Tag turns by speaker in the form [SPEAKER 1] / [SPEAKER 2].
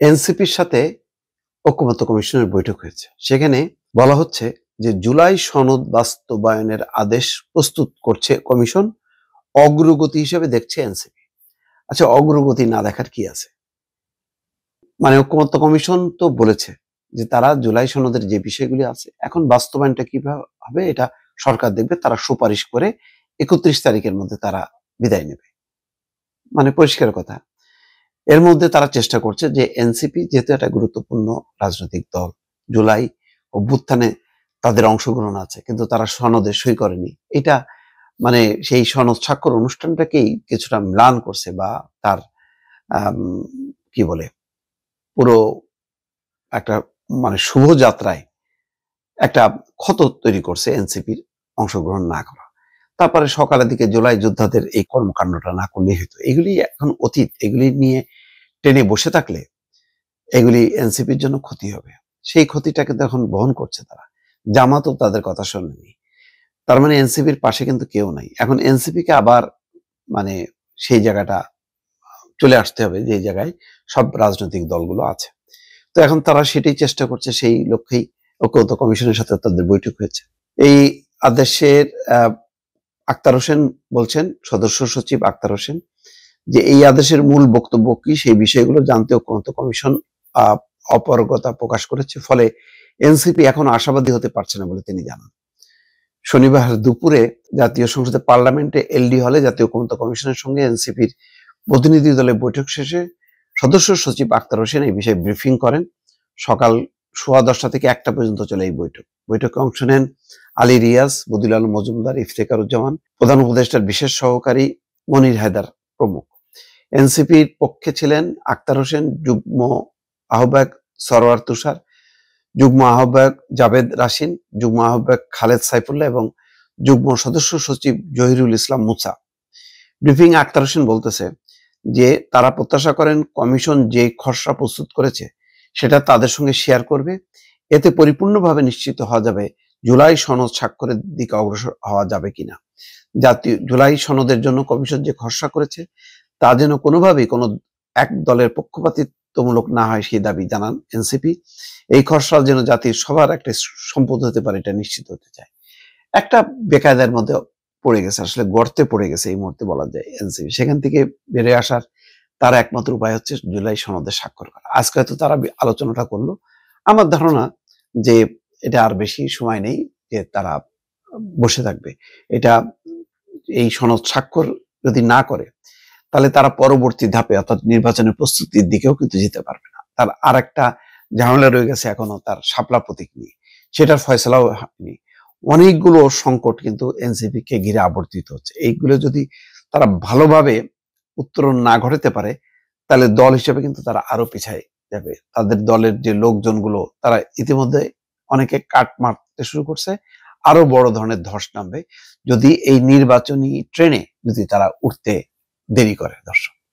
[SPEAKER 1] এনসিপির সাথে ঐক্যমত্য কমিশনের বৈঠক হয়েছে। সেখানে বলা হচ্ছে যে জুলাই সনদ বাস্তবায়নের আদেশ প্রস্তুত করছে কমিশন, অগ্রগতি হিসেবে দেখছে এনসিপি। আচ্ছা, অগ্রগতি না দেখার কি আছে? মানে ঐক্যমত্য কমিশন তো বলেছে যে তারা জুলাই সনদের যে বিষয়গুলি আছে এখন বাস্তবায়নটা কিভাবে হবে এটা সরকার দেখবে, তারা সুপারিশ করে 31 তারিখের মধ্যে তারা বিদায় নেবে। মানে পরিষ্কার কথা। এর মধ্যে তারা চেষ্টা করছে যে এনসিপি যেহেতু একটা গুরুত্বপূর্ণ রাজনৈতিক দল, জুলাই অভ্যুত্থানে তাদের অংশগ্রহণ আছে কিন্তু তারা সনদে সই করেনি, এটা মানে সেই সনদ স্বাক্ষর অনুষ্ঠানটাকেই কিছুটা ম্লান করছে বা তার কি বলে পুরো একটা মানে শুভযাত্রায় একটা ক্ষত তৈরি করছে এনসিপির অংশগ্রহণ না করা। তারপরে সকালের দিকে জুলাই যোদ্ধাদের এই কর্মকাণ্ডটা না করলেই হতো। এগুলি এখন অতীত, এগুলি নিয়ে টেনে বসে থাকলে এগুলি এনসিপির জন্য ক্ষতি হবে। সেই ক্ষতিটাকে তো এখন বহন করছে তারা। জামাতও তাদের কথা শোনেনি। তার মানে এনসিপির পাশে কিন্তু কেউ নাই। এখন এনসিপিকে আবার মানে সেই জায়গাটা চলে আসতে হবে যে জায়গায় সব রাজনৈতিক দলগুলো আছে। তো এখন তারা সেটাই চেষ্টা করছে, সেই লক্ষ্যেই ঐক্যমত্য কমিশনের সাথে তাদের বৈঠক হয়েছে। এই আদেশের আক্তার হোসেন বলছেন, সদস্য সচিব আক্তার হোসেন, যে এই আদেশের মূল বক্তব্য কি সেই বিষয়গুলো জানতে ঐক্যমত্য কমিশন অপারগতা প্রকাশ করেছে, ফলে এনসিপি এখন আশাবাদী হতে পারছে না বলে তিনি জানান। শনিবার দুপুরে জাতীয় সংসদের পার্লামেন্টে এলডি হলে জাতীয় ঐক্যমত্য কমিশনের সঙ্গে এনসিপির প্রতিনিধি দলের বৈঠক শেষে সদস্য সচিব আক্তার হোসেন এই বিষয়ে ব্রিফিং করেন। সকাল 10:15 থেকে 1টা পর্যন্ত চলে এই বৈঠক। বৈঠকে অংশ নেন আলী রিয়াজ, বদিউল আলম মজুমদার, ইফতেখারুজ্জামান, প্রধান উপদেষ্টার বিশেষ সহকারী মনির হায়দার প্রমুখ। এনসিপির পক্ষে ছিলেন আক্তার হোসেন, যুগ্ম আহ্বায়ক সরওয়ার তুষার, যুগ্ম আহ্বায়ক জাভেদ রাশিন, যুগ্ম আহ্বায়ক খালেদ সাইফুল্লাহ এবং যুগ্ম সদস্য সচিব জহিরুল ইসলাম মুসা। ব্রিফিং আক্তার হোসেন বলতেছে যে তারা প্রত্যাশা করেন কমিশন যে খসড়া প্রস্তুত করেছে সেটা তাদের সঙ্গে শেয়ার করবে। এতে পরিপূর্ণভাবে নিশ্চিত হওয়া যাবে জুলাই সনদ স্বাক্ষরের দিকে অগ্রসর হওয়া যাবে কিনা। জাতীয় জুলাই সনদের জন্য কমিশন যে খসড়া করেছে তা যেন কোনোভাবেই কোনো এক দলের পক্ষপাতিত্বমূলক না হয় সেই দাবি জানান এনসিপি। এই খসড়া যেন জাতির সবার একটা সম্পদ হতে পারে এটা নিশ্চিত হতে চায়। একটা বেকায়দার মধ্যে পড়ে গেছে, আসলে গর্তে পড়ে গেছে এই মুহূর্তে বলা যায় এনসিপি। সেখান থেকে বেরিয়ে আসার তার একমাত্র উপায় হচ্ছে জুলাই সনদে স্বাক্ষর করা। আজকে হয়তো তারা আলোচনাটা করলো। আমার ধারণা যে এটা আর বেশি সময় নেই যে তারা বসে থাকবে। এটা এই সনদ স্বাক্ষর যদি না করে তাহলে তারা পরবর্তী ধাপে অর্থাৎ নির্বাচনের প্রস্তুতির দিকেও কিন্তু যেতে পারবে না। তার আর একটা ঝামেলা রয়ে গেছে এখনো, তার শাপলা প্রতীক নিয়ে, সেটার ফয়সালাও হয়নি। অনেকগুলো সংকট কিন্তু এনসিপি কে ঘিরে আবর্তিত হচ্ছে। এইগুলো যদি তারা ভালোভাবে উত্তরণ না ঘটাতে পারে তাহলে দল হিসেবে কিন্তু তারা আরো পিছায় যাবে। তাদের দলের যে লোকজনগুলো তারা ইতিমধ্যে অনেকে কাট মারতে শুরু করছে, আরো বড় ধরনের ধস নামবে যদি এই নির্বাচনী ট্রেনে যদি তারা উঠতে দেরি করে। দর্শক।